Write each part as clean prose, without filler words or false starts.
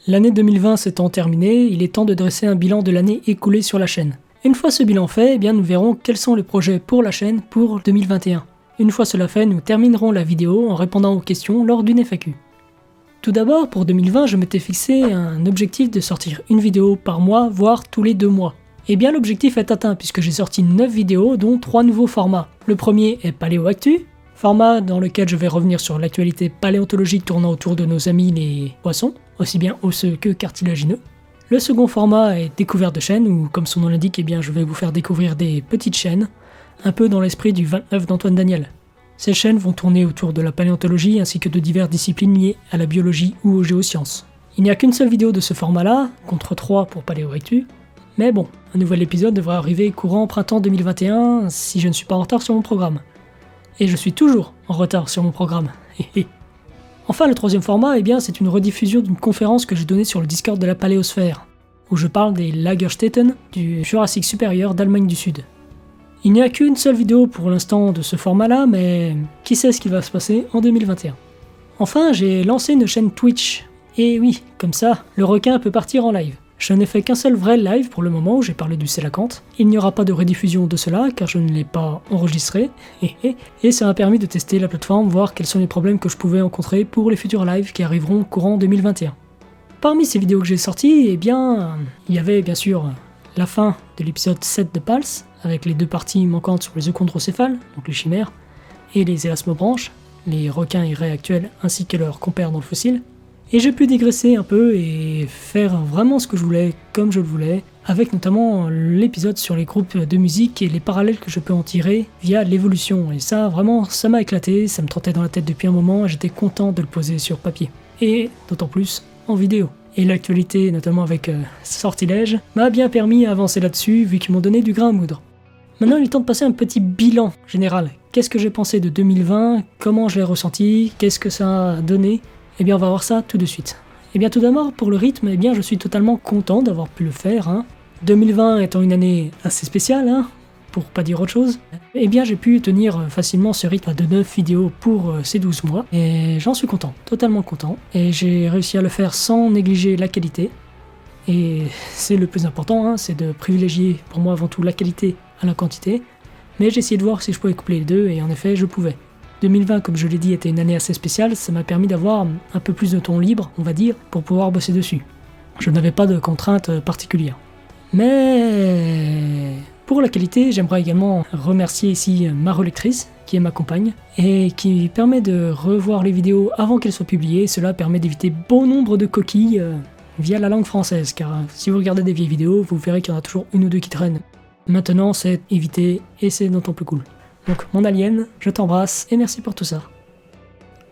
L'année 2020 s'étant terminée, il est temps de dresser un bilan de l'année écoulée sur la chaîne. Une fois ce bilan fait, nous verrons quels sont les projets pour la chaîne pour 2021. Une fois cela fait, nous terminerons la vidéo en répondant aux questions lors d'une FAQ. Tout d'abord, pour 2020, je m'étais fixé un objectif de sortir une vidéo par mois, voire tous les 2 mois. L'objectif est atteint puisque j'ai sorti 9 vidéos, dont 3 nouveaux formats. Le premier est Paléo Actu, format dans lequel je vais revenir sur l'actualité paléontologique tournant autour de nos amis les poissons, aussi bien osseux que cartilagineux. Le second format est Découverte de chaînes, où comme son nom l'indique, je vais vous faire découvrir des petites chaînes, un peu dans l'esprit du 29 d'Antoine Daniel. Ces chaînes vont tourner autour de la paléontologie ainsi que de diverses disciplines liées à la biologie ou aux géosciences. Il n'y a qu'une seule vidéo de ce format-là, contre 3 pour Paléo Actu, mais bon, un nouvel épisode devrait arriver courant printemps 2021 si je ne suis pas en retard sur mon programme. Et je suis toujours en retard sur mon programme. Enfin, le troisième format, c'est une rediffusion d'une conférence que j'ai donnée sur le Discord de la Paléosphère, où je parle des Lagerstätten du Jurassique supérieur d'Allemagne du Sud. Il n'y a qu'une seule vidéo pour l'instant de ce format-là, mais qui sait ce qui va se passer en 2021. Enfin, j'ai lancé une chaîne Twitch. Et oui, comme ça, le requin peut partir en live. Je n'ai fait qu'un seul vrai live pour le moment où j'ai parlé du Coelacanth. Il n'y aura pas de rediffusion de cela car je ne l'ai pas enregistré. Et ça m'a permis de tester la plateforme, voir quels sont les problèmes que je pouvais rencontrer pour les futurs lives qui arriveront courant 2021. Parmi ces vidéos que j'ai sorties, il y avait bien sûr la fin de l'épisode 7 de Pals, avec les 2 parties manquantes sur les euchondrocéphales, donc les chimères, et les élasmobranches, les requins et raies actuels ainsi que leurs compères dans le fossile. Et j'ai pu digresser un peu et faire vraiment ce que je voulais, comme je le voulais, avec notamment l'épisode sur les groupes de musique et les parallèles que je peux en tirer via l'évolution. Et ça, vraiment, ça m'a éclaté, ça me trottait dans la tête depuis un moment et j'étais content de le poser sur papier. Et d'autant plus en vidéo. Et l'actualité, notamment avec Sortilège, m'a bien permis d'avancer là-dessus vu qu'ils m'ont donné du grain à moudre. Maintenant, il est temps de passer un petit bilan général. Qu'est-ce que j'ai pensé de 2020 ? Comment je l'ai ressenti ? Qu'est-ce que ça a donné ? On va voir ça tout de suite. Tout d'abord, pour le rythme, je suis totalement content d'avoir pu le faire. 2020 étant une année assez spéciale, pour pas dire autre chose, j'ai pu tenir facilement ce rythme de 9 vidéos pour ces 12 mois, et j'en suis content, totalement content, et j'ai réussi à le faire sans négliger la qualité, et c'est le plus important, c'est de privilégier pour moi avant tout la qualité à la quantité, mais j'ai essayé de voir si je pouvais coupler les deux, et en effet, je pouvais. 2020, comme je l'ai dit, était une année assez spéciale, ça m'a permis d'avoir un peu plus de temps libre, on va dire, pour pouvoir bosser dessus. Je n'avais pas de contraintes particulières. Mais pour la qualité, j'aimerais également remercier ici ma relectrice, qui est ma compagne, et qui permet de revoir les vidéos avant qu'elles soient publiées. Cela permet d'éviter bon nombre de coquilles via la langue française, car si vous regardez des vieilles vidéos, vous verrez qu'il y en a toujours une ou deux qui traînent. Maintenant, c'est évité, et c'est d'autant plus cool. Donc mon alien, je t'embrasse et merci pour tout ça.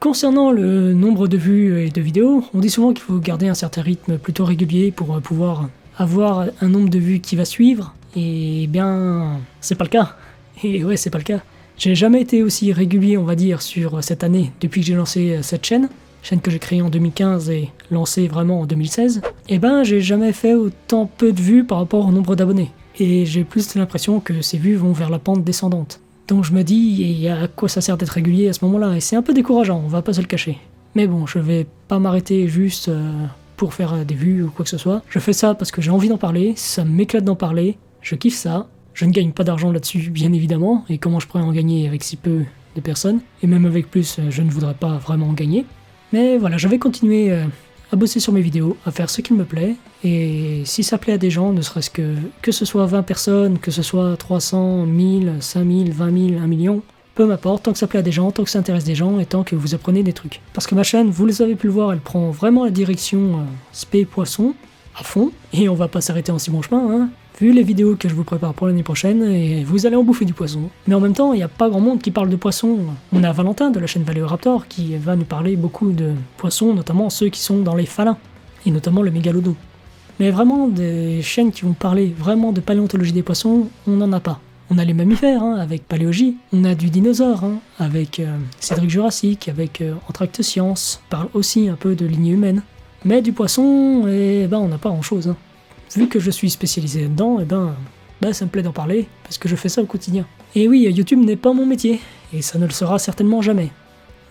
Concernant le nombre de vues et de vidéos, on dit souvent qu'il faut garder un certain rythme plutôt régulier pour pouvoir avoir un nombre de vues qui va suivre, et c'est pas le cas. Et ouais, c'est pas le cas. J'ai jamais été aussi régulier, on va dire, sur cette année depuis que j'ai lancé cette chaîne que j'ai créée en 2015 et lancée vraiment en 2016. J'ai jamais fait autant peu de vues par rapport au nombre d'abonnés. Et j'ai plus l'impression que ces vues vont vers la pente descendante. Donc je me dis, à quoi ça sert d'être régulier à ce moment-là ? Et c'est un peu décourageant, on va pas se le cacher. Mais bon, je vais pas m'arrêter juste pour faire des vues ou quoi que ce soit. Je fais ça parce que j'ai envie d'en parler, ça m'éclate d'en parler, je kiffe ça. Je ne gagne pas d'argent là-dessus, bien évidemment, et comment je pourrais en gagner avec si peu de personnes ? Et même avec plus, je ne voudrais pas vraiment en gagner. Mais voilà, je vais continuer à bosser sur mes vidéos, à faire ce qu'il me plaît, et si ça plaît à des gens, ne serait-ce que ce soit 20 personnes, que ce soit 300, 1000, 5000, 20 000, 1 million, peu m'importe, tant que ça plaît à des gens, tant que ça intéresse des gens, et tant que vous apprenez des trucs. Parce que ma chaîne, vous les avez pu le voir, elle prend vraiment la direction spé poisson, à fond, et on va pas s'arrêter en si bon chemin, Vu les vidéos que je vous prépare pour l'année prochaine, et vous allez en bouffer du poisson. Mais en même temps, il n'y a pas grand monde qui parle de poissons. On a Valentin de la chaîne Valéoraptor qui va nous parler beaucoup de poissons, notamment ceux qui sont dans les phalins, et notamment le mégalodon. Mais vraiment, des chaînes qui vont parler vraiment de paléontologie des poissons, on n'en a pas. On a les mammifères, avec Paléogie, on a du dinosaure, avec Cédric Jurassique, avec Entracte Science, parle aussi un peu de lignée humaine. Mais du poisson, on n'a pas grand-chose. Vu que je suis spécialisé dedans, ça me plaît d'en parler, parce que je fais ça au quotidien. Et oui, YouTube n'est pas mon métier, et ça ne le sera certainement jamais.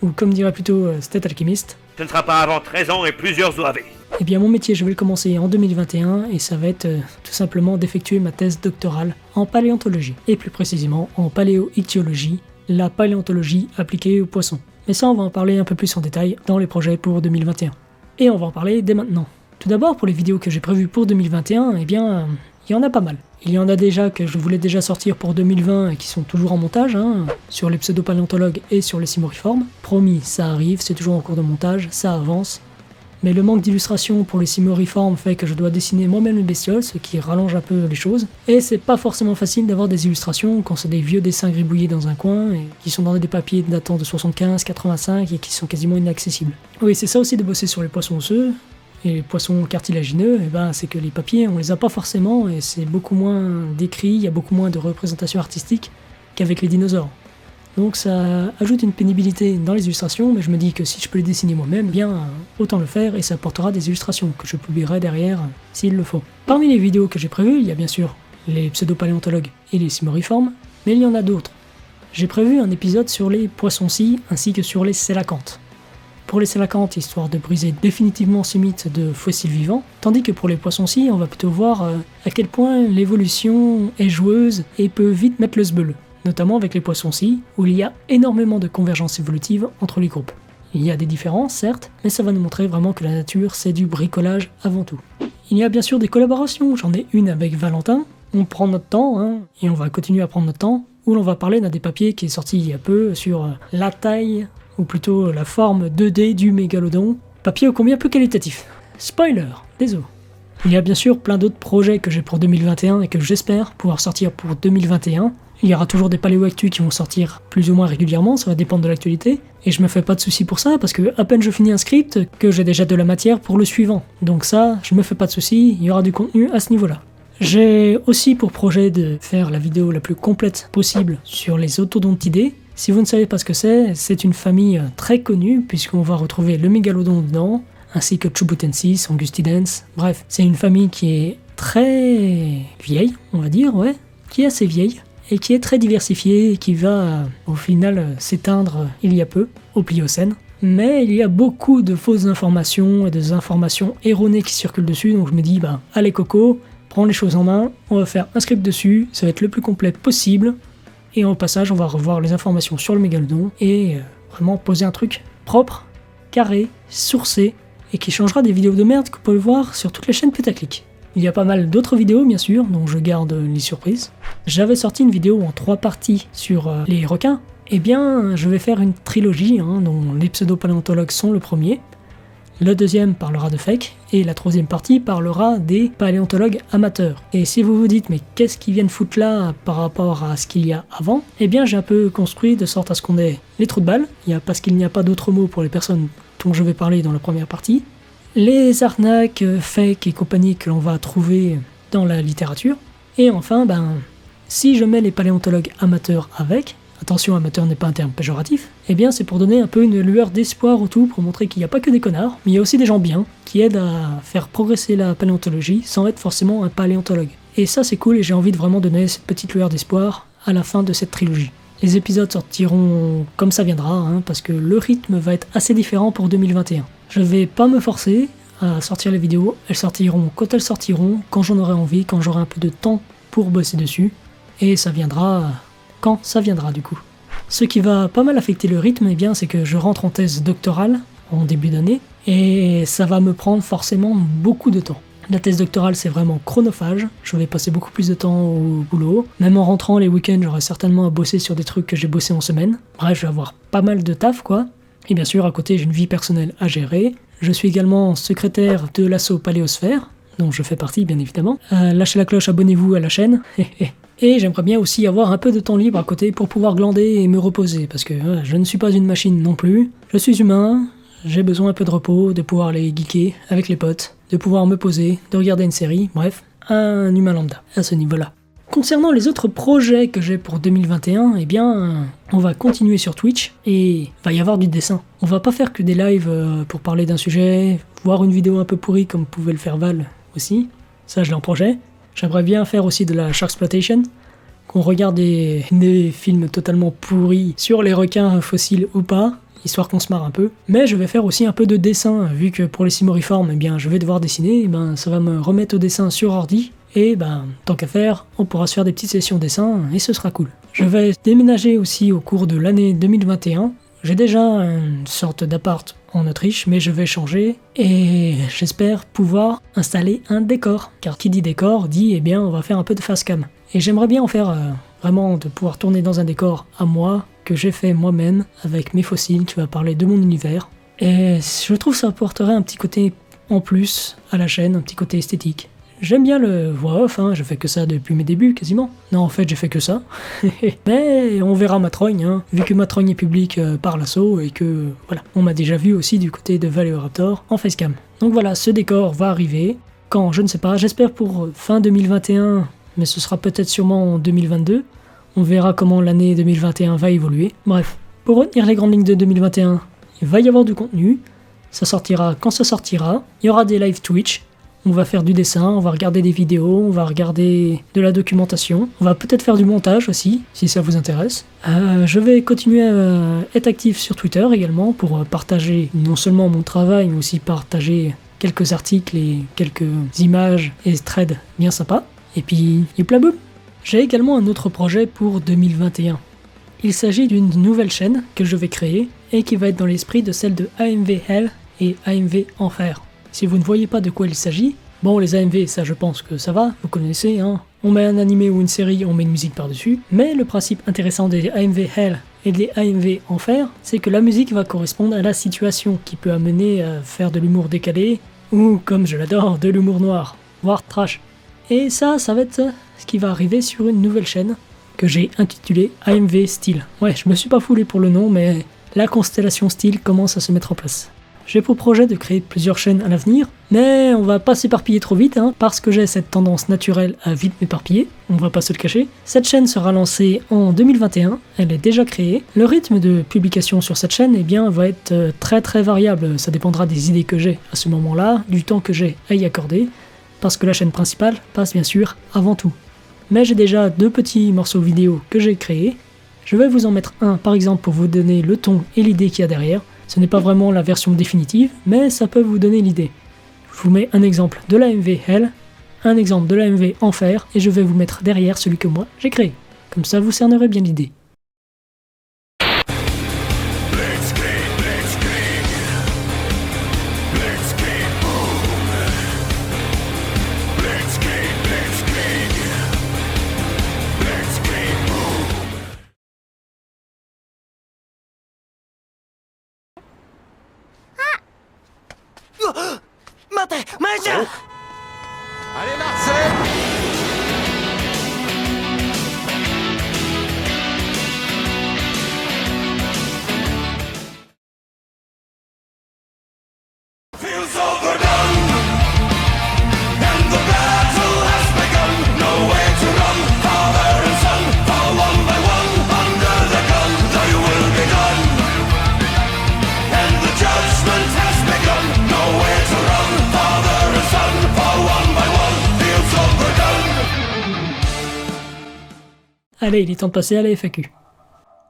Ou comme dirait plutôt Stat Alchemist, ce ne sera pas avant 13 ans et plusieurs OAV. Eh bien mon métier je vais le commencer en 2021 et ça va être tout simplement d'effectuer ma thèse doctorale en paléontologie, et plus précisément en paléoichtyologie, la paléontologie appliquée aux poissons. Mais ça on va en parler un peu plus en détail dans les projets pour 2021. Et on va en parler dès maintenant. Tout d'abord pour les vidéos que j'ai prévues pour 2021, eh bien il y en a pas mal. Il y en a déjà que je voulais déjà sortir pour 2020 et qui sont toujours en montage, sur les pseudopaléontologues et sur les simoriformes. Promis, ça arrive, c'est toujours en cours de montage, ça avance. Mais le manque d'illustration pour les simoriformes fait que je dois dessiner moi-même les bestioles, ce qui rallonge un peu les choses. Et c'est pas forcément facile d'avoir des illustrations quand c'est des vieux dessins gribouillés dans un coin et qui sont dans des papiers datant de 75, 85 et qui sont quasiment inaccessibles. Oui, c'est ça aussi de bosser sur les poissons osseux. Et les poissons cartilagineux, c'est que les papiers, on les a pas forcément et c'est beaucoup moins décrit, il y a beaucoup moins de représentations artistiques qu'avec les dinosaures. Donc ça ajoute une pénibilité dans les illustrations, mais je me dis que si je peux les dessiner moi-même, autant le faire et ça apportera des illustrations que je publierai derrière s'il le faut. Parmi les vidéos que j'ai prévues, il y a bien sûr les pseudopaléontologues et les simoriformes, mais il y en a d'autres. J'ai prévu un épisode sur les poissons-scies ainsi que sur les sélacantes. Pour les sélacantes, histoire de briser définitivement ce mythe de fossiles vivants, tandis que pour les poissons-scies, on va plutôt voir à quel point l'évolution est joueuse et peut vite mettre le sbeul, notamment avec les poissons-scies, où il y a énormément de convergence évolutive entre les groupes. Il y a des différences, certes, mais ça va nous montrer vraiment que la nature, c'est du bricolage avant tout. Il y a bien sûr des collaborations, j'en ai une avec Valentin, on prend notre temps, et on va continuer à prendre notre temps, où l'on va parler d'un des papiers qui est sorti il y a peu sur la taille, ou plutôt la forme 2D du mégalodon, papier ô combien peu qualitatif. Spoiler, désolé. Il y a bien sûr plein d'autres projets que j'ai pour 2021 et que j'espère pouvoir sortir pour 2021. Il y aura toujours des paléoactus qui vont sortir plus ou moins régulièrement, ça va dépendre de l'actualité, et je me fais pas de soucis pour ça parce que à peine je finis un script que j'ai déjà de la matière pour le suivant. Donc ça, je me fais pas de soucis, il y aura du contenu à ce niveau-là. J'ai aussi pour projet de faire la vidéo la plus complète possible sur les Otodontidés. Si vous ne savez pas ce que c'est une famille très connue puisqu'on va retrouver le mégalodon dedans, ainsi que Chubutensis, Angustidens. Bref, c'est une famille qui est très vieille, on va dire, qui est assez vieille et qui est très diversifiée et qui va au final s'éteindre il y a peu, au Pliocène. Mais il y a beaucoup de fausses informations et des informations erronées qui circulent dessus, donc je me dis, allez Coco, prends les choses en main, on va faire un script dessus, ça va être le plus complet possible. Et au passage, on va revoir les informations sur le mégalodon et vraiment poser un truc propre, carré, sourcé et qui changera des vidéos de merde que vous pouvez voir sur toutes les chaînes putaclic. Il y a pas mal d'autres vidéos bien sûr, donc je garde les surprises. J'avais sorti une vidéo en 3 parties sur les requins. Eh bien, je vais faire une trilogie dont les pseudopaléontologues sont le premier. Le deuxième parlera de fake, et la troisième partie parlera des paléontologues amateurs. Et si vous vous dites, mais qu'est-ce qu'ils viennent foutre là par rapport à ce qu'il y a avant? Eh bien j'ai un peu construit de sorte à ce qu'on ait les trous de balle, parce qu'il n'y a pas d'autre mot pour les personnes dont je vais parler dans la première partie, les arnaques, fake et compagnie que l'on va trouver dans la littérature, et enfin, si je mets les paléontologues amateurs avec, attention, amateur n'est pas un terme péjoratif, eh bien c'est pour donner un peu une lueur d'espoir au tout, pour montrer qu'il n'y a pas que des connards, mais il y a aussi des gens bien, qui aident à faire progresser la paléontologie sans être forcément un paléontologue. Et ça c'est cool et j'ai envie de vraiment donner cette petite lueur d'espoir à la fin de cette trilogie. Les épisodes sortiront comme ça viendra, parce que le rythme va être assez différent pour 2021. Je vais pas me forcer à sortir les vidéos, elles sortiront quand elles sortiront, quand j'en aurai envie, quand j'aurai un peu de temps pour bosser dessus, et ça viendra quand ça viendra du coup. Ce qui va pas mal affecter le rythme, c'est que je rentre en thèse doctorale en début d'année, et ça va me prendre forcément beaucoup de temps. La thèse doctorale c'est vraiment chronophage, je vais passer beaucoup plus de temps au boulot, même en rentrant les week-ends j'aurai certainement à bosser sur des trucs que j'ai bossé en semaine, bref je vais avoir pas mal de taf et bien sûr à côté j'ai une vie personnelle à gérer, je suis également secrétaire de l'asso Paléosphère, dont je fais partie bien évidemment, lâchez la cloche, abonnez-vous à la chaîne, et j'aimerais bien aussi avoir un peu de temps libre à côté pour pouvoir glander et me reposer, parce que je ne suis pas une machine non plus, je suis humain, j'ai besoin un peu de repos, de pouvoir aller geeker avec les potes, de pouvoir me poser, de regarder une série, bref, un humain lambda à ce niveau-là. Concernant les autres projets que j'ai pour 2021, on va continuer sur Twitch et va y avoir du dessin. On va pas faire que des lives pour parler d'un sujet, voir une vidéo un peu pourrie comme pouvait le faire Val aussi, ça je l'ai en projet. J'aimerais bien faire aussi de la Sharksploitation, qu'on regarde des films totalement pourris sur les requins fossiles ou pas, histoire qu'on se marre un peu. Mais je vais faire aussi un peu de dessin, vu que pour les simoriformes, je vais devoir dessiner, ça va me remettre au dessin sur ordi, et tant qu'à faire, on pourra se faire des petites sessions dessin, et ce sera cool. Je vais déménager aussi au cours de l'année 2021, j'ai déjà une sorte d'appart en Autriche, mais je vais changer, et j'espère pouvoir installer un décor, car qui dit décor dit, on va faire un peu de facecam. Et j'aimerais bien en faire vraiment de pouvoir tourner dans un décor à moi, que j'ai fait moi-même, avec mes fossiles, qui va parler de mon univers. Et je trouve que ça apporterait un petit côté en plus à la chaîne, un petit côté esthétique. J'aime bien le voix off, je fais que ça depuis mes débuts quasiment. Non, en fait, j'ai fait que ça. Mais on verra ma trogne, vu que ma trogne est publique par l'assaut et que, voilà, on m'a déjà vu aussi du côté de Valéoraptor en facecam. Donc voilà, ce décor va arriver. Quand, je ne sais pas, j'espère pour fin 2021, mais ce sera peut-être sûrement en 2022. On verra comment l'année 2021 va évoluer. Bref, pour retenir les grandes lignes de 2021, il va y avoir du contenu. Ça sortira quand ça sortira. Il y aura des live Twitch. On va faire du dessin, on va regarder des vidéos, on va regarder de la documentation. On va peut-être faire du montage aussi, si ça vous intéresse. Je vais continuer à être actif sur Twitter également pour partager non seulement mon travail, mais aussi partager quelques articles et quelques images et threads bien sympas. Et puis, boum. J'ai également un autre projet pour 2021. Il s'agit d'une nouvelle chaîne que je vais créer et qui va être dans l'esprit de celle de AMV Hell et AMV Enfer. Si vous ne voyez pas de quoi il s'agit, bon les AMV ça je pense que ça va, vous connaissez, on met un animé ou une série, on met une musique par-dessus, mais le principe intéressant des AMV Hell et des AMV Enfer, c'est que la musique va correspondre à la situation qui peut amener à faire de l'humour décalé, ou comme je l'adore, de l'humour noir, voire trash. Et ça va être ce qui va arriver sur une nouvelle chaîne que j'ai intitulée AMV Style. Ouais, je me suis pas foulé pour le nom, mais la constellation Style commence à se mettre en place. J'ai pour projet de créer plusieurs chaînes à l'avenir, mais on va pas s'éparpiller trop vite, parce que j'ai cette tendance naturelle à vite m'éparpiller, on va pas se le cacher. Cette chaîne sera lancée en 2021, elle est déjà créée. Le rythme de publication sur cette chaîne va être très très variable, ça dépendra des idées que j'ai à ce moment-là, du temps que j'ai à y accorder, parce que la chaîne principale passe bien sûr avant tout. Mais j'ai déjà 2 petits morceaux vidéo que j'ai créés. Je vais vous en mettre un par exemple pour vous donner le ton et l'idée qu'il y a derrière. Ce n'est pas vraiment la version définitive, mais ça peut vous donner l'idée. Je vous mets un exemple de l'AMV Hell, un exemple de l'AMV Enfer, et je vais vous mettre derrière celui que moi j'ai créé. Comme ça vous cernerez bien l'idée. Allez Marcel! Feels overdone, and the battle has begun. Nowhere to run, father and son, fall one by one under the gun. They will be done, and the judgment has begun. Nowhere to run, father and son, fall one by one. Feels overdone. Allez, il est temps de passer à la FAQ.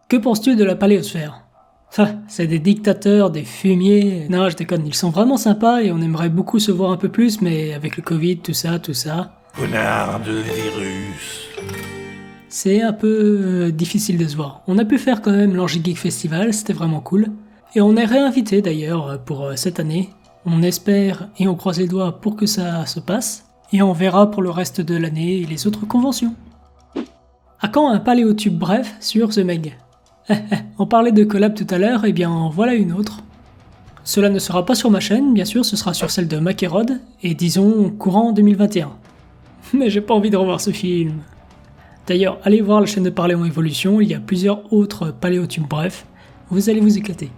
Que penses-tu de la paléosphère? C'est des dictateurs, des fumiers... Non, je déconne, ils sont vraiment sympas et on aimerait beaucoup se voir un peu plus, mais avec le Covid, tout ça... Connard de virus. C'est un peu difficile de se voir. On a pu faire quand même l'Angie Geek Festival, c'était vraiment cool. Et on est réinvité d'ailleurs pour cette année. On espère et on croise les doigts pour que ça se passe. Et on verra pour le reste de l'année et les autres conventions. À quand un paléotube bref sur The Meg? On parlait de collab tout à l'heure, et bien voilà une autre. Cela ne sera pas sur ma chaîne, bien sûr, ce sera sur celle de Makerod, et disons courant 2021. Mais j'ai pas envie de revoir ce film. D'ailleurs, allez voir la chaîne de Parléon Evolution, il y a plusieurs autres paléotubes bref, vous allez vous éclater.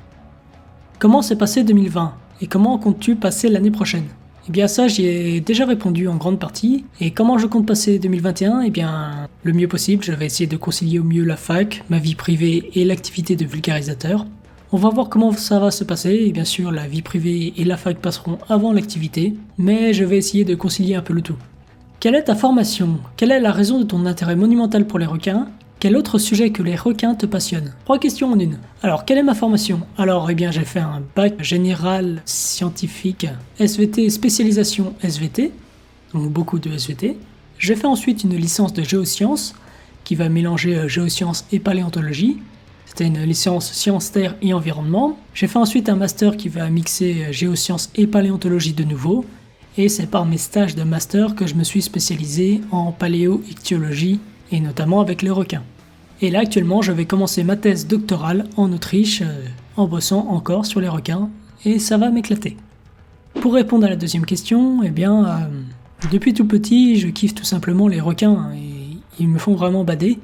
Comment s'est passé 2020, et comment comptes-tu passer l'année prochaine? Eh bien ça, j'y ai déjà répondu en grande partie, et comment je compte passer 2021? Eh bien, le mieux possible, je vais essayer de concilier au mieux la fac, ma vie privée et l'activité de vulgarisateur. On va voir comment ça va se passer, et bien sûr la vie privée et la fac passeront avant l'activité, mais je vais essayer de concilier un peu le tout. Quelle est ta formation? Quelle est la raison de ton intérêt monumental pour les requins? Quel autre sujet que les requins te passionne? 3 questions en une. Alors, quelle est ma formation? Alors, j'ai fait un bac général scientifique SVT spécialisation SVT, donc beaucoup de SVT. J'ai fait ensuite une licence de géosciences qui va mélanger géosciences et paléontologie. C'était une licence sciences terre et environnement. J'ai fait ensuite un master qui va mixer géosciences et paléontologie de nouveau. Et c'est par mes stages de master que je me suis spécialisé en paléo-ichtyologie et notamment avec les requins. Et là actuellement je vais commencer ma thèse doctorale en Autriche en bossant encore sur les requins et ça va m'éclater. Pour répondre à la deuxième question, depuis tout petit je kiffe tout simplement les requins et ils me font vraiment bader.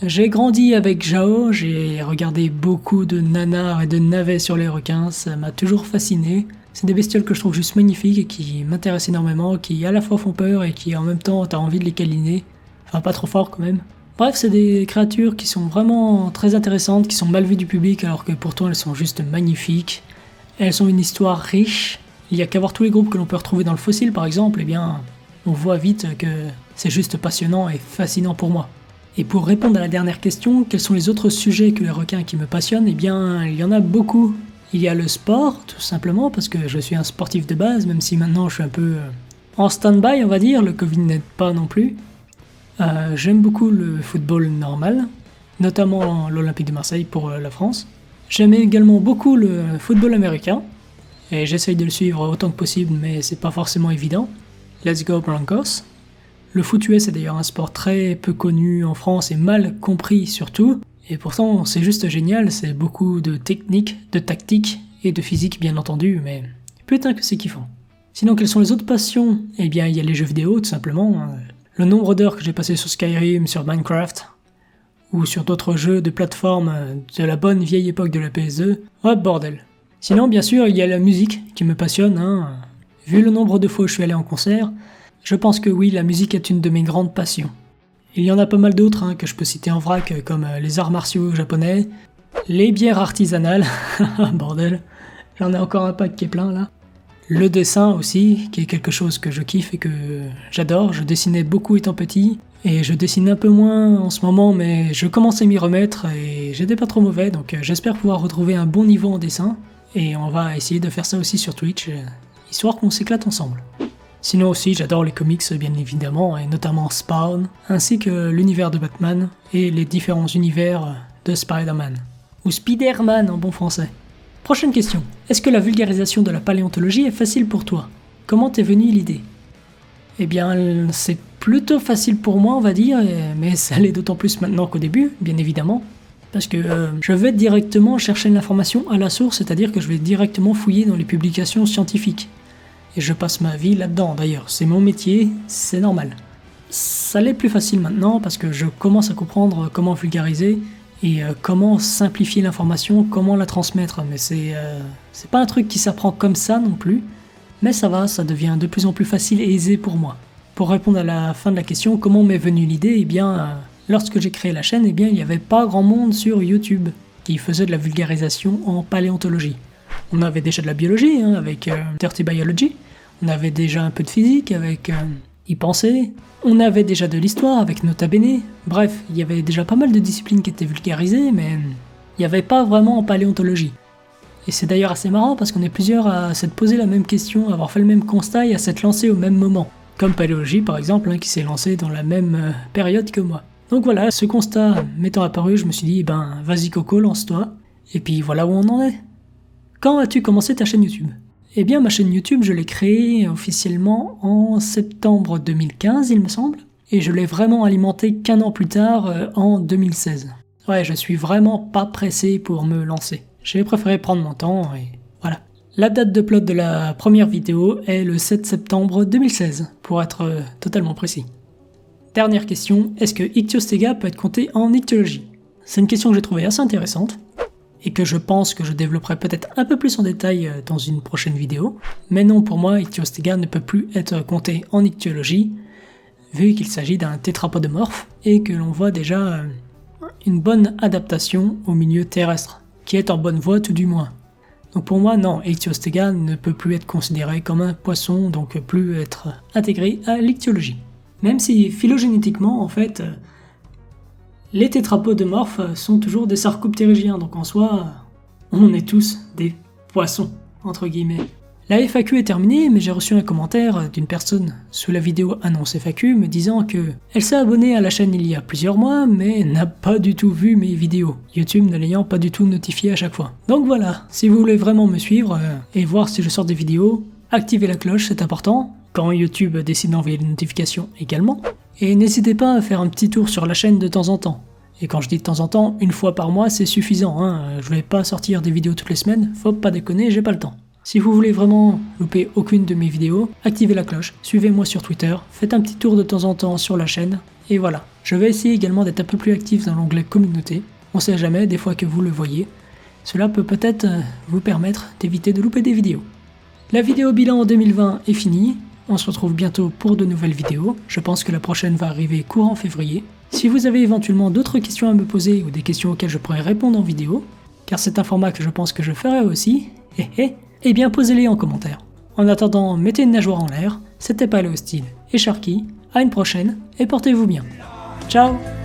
J'ai grandi avec Jao, j'ai regardé beaucoup de nanars et de navets sur les requins, ça m'a toujours fasciné. C'est des bestioles que je trouve juste magnifiques et qui m'intéressent énormément, qui à la fois font peur et qui en même temps t'as envie de les câliner. Enfin pas trop fort quand même. Bref, c'est des créatures qui sont vraiment très intéressantes, qui sont mal vues du public alors que pourtant elles sont juste magnifiques. Elles ont une histoire riche. Il y a qu'à voir tous les groupes que l'on peut retrouver dans le fossile par exemple, on voit vite que c'est juste passionnant et fascinant pour moi. Et pour répondre à la dernière question, quels sont les autres sujets que les requins qui me passionnent? Il y en a beaucoup. Il y a le sport, tout simplement, parce que je suis un sportif de base, même si maintenant je suis un peu en stand-by, on va dire, le Covid n'aide pas non plus. J'aime beaucoup le football normal, notamment l'Olympique de Marseille pour la France. J'aime également beaucoup le football américain, et j'essaye de le suivre autant que possible, mais c'est pas forcément évident. Let's go Broncos. Le foot US est d'ailleurs un sport très peu connu en France et mal compris surtout, et pourtant c'est juste génial, c'est beaucoup de technique, de tactique et de physique bien entendu, mais putain que c'est kiffant. Sinon quelles sont les autres passions? Il y a les jeux vidéo tout simplement, le nombre d'heures que j'ai passé sur Skyrim, sur Minecraft, ou sur d'autres jeux de plateforme de la bonne vieille époque de la PS2, oh bordel. Sinon bien sûr il y a la musique qui me passionne, Vu le nombre de fois où je suis allé en concert, je pense que oui, la musique est une de mes grandes passions. Il y en a pas mal d'autres que je peux citer en vrac, comme les arts martiaux japonais, les bières artisanales, bordel, j'en ai encore un pack qui est plein là. Le dessin aussi, qui est quelque chose que je kiffe et que j'adore, je dessinais beaucoup étant petit, et je dessine un peu moins en ce moment, mais je commence à m'y remettre et j'étais pas trop mauvais, donc j'espère pouvoir retrouver un bon niveau en dessin, et on va essayer de faire ça aussi sur Twitch, histoire qu'on s'éclate ensemble. Sinon aussi, j'adore les comics bien évidemment, et notamment Spawn, ainsi que l'univers de Batman et les différents univers de Spider-Man. Ou Spider-Man en bon français. Prochaine question. Est-ce que la vulgarisation de la paléontologie est facile pour toi? Comment t'est venue l'idée? C'est plutôt facile pour moi on va dire, mais ça l'est d'autant plus maintenant qu'au début, bien évidemment. Parce que je vais directement chercher l'information à la source, c'est-à-dire que je vais directement fouiller dans les publications scientifiques. Et je passe ma vie là-dedans d'ailleurs, c'est mon métier, c'est normal. Ça l'est plus facile maintenant parce que je commence à comprendre comment vulgariser et comment simplifier l'information, comment la transmettre, mais c'est pas un truc qui s'apprend comme ça non plus, mais ça va, ça devient de plus en plus facile et aisé pour moi. Pour répondre à la fin de la question, comment m'est venue l'idée, lorsque j'ai créé la chaîne, il n'y avait pas grand monde sur YouTube qui faisait de la vulgarisation en paléontologie. On avait déjà de la biologie avec Dirty Biology, on avait déjà un peu de physique avec Y penser, on avait déjà de l'histoire avec Nota Bene, bref, il y avait déjà pas mal de disciplines qui étaient vulgarisées, mais il n'y avait pas vraiment en paléontologie. Et c'est d'ailleurs assez marrant parce qu'on est plusieurs à s'être posé la même question, à avoir fait le même constat et à s'être lancé au même moment. Comme Paléologie par exemple, qui s'est lancé dans la même période que moi. Donc voilà, ce constat m'étant apparu, je me suis dit, vas-y Coco, lance-toi. Et puis voilà où on en est. Quand as-tu commencé ta chaîne YouTube? Ma chaîne YouTube, je l'ai créée officiellement en septembre 2015, il me semble. Et je l'ai vraiment alimentée qu'1 an plus tard, en 2016. Ouais, je suis vraiment pas pressé pour me lancer. J'ai préféré prendre mon temps et voilà. La date d'upload de la première vidéo est le 7 septembre 2016, pour être totalement précis. Dernière question, est-ce que Ichthyostega peut être compté en ichthyologie? C'est une question que j'ai trouvée assez intéressante, et que je pense que je développerai peut-être un peu plus en détail dans une prochaine vidéo. Mais non, pour moi, Ichthyostega ne peut plus être compté en ichthyologie, vu qu'il s'agit d'un tétrapodomorphe, et que l'on voit déjà une bonne adaptation au milieu terrestre, qui est en bonne voie tout du moins. Donc pour moi, non, Ichthyostega ne peut plus être considéré comme un poisson, donc plus être intégré à l'ichthyologie. Même si phylogénétiquement, en fait, les tétrapodomorphes sont toujours des sarcoptérygiens, donc en soi, on est tous des poissons, entre guillemets. La FAQ est terminée, mais j'ai reçu un commentaire d'une personne sous la vidéo annonce FAQ me disant que elle s'est abonnée à la chaîne il y a plusieurs mois, mais n'a pas du tout vu mes vidéos, YouTube ne l'ayant pas du tout notifié à chaque fois. Donc voilà, si vous voulez vraiment me suivre et voir si je sors des vidéos, activez la cloche, c'est important, quand YouTube décide d'envoyer les notifications également. Et n'hésitez pas à faire un petit tour sur la chaîne de temps en temps. Et quand je dis de temps en temps, une fois par mois c'est suffisant, hein. Je vais pas sortir des vidéos toutes les semaines, faut pas déconner, j'ai pas le temps. Si vous voulez vraiment louper aucune de mes vidéos, activez la cloche, suivez-moi sur Twitter, faites un petit tour de temps en temps sur la chaîne, et voilà. Je vais essayer également d'être un peu plus actif dans l'onglet communauté, on sait jamais, des fois que vous le voyez. Cela peut peut-être vous permettre d'éviter de louper des vidéos. La vidéo bilan en 2020 est finie, on se retrouve bientôt pour de nouvelles vidéos, je pense que la prochaine va arriver courant février. Si vous avez éventuellement d'autres questions à me poser ou des questions auxquelles je pourrais répondre en vidéo, car c'est un format que je pense que je ferai aussi, eh bien posez-les en commentaire. En attendant, mettez une nageoire en l'air, c'était Paléostyle et Sharky, à une prochaine et portez-vous bien. Ciao!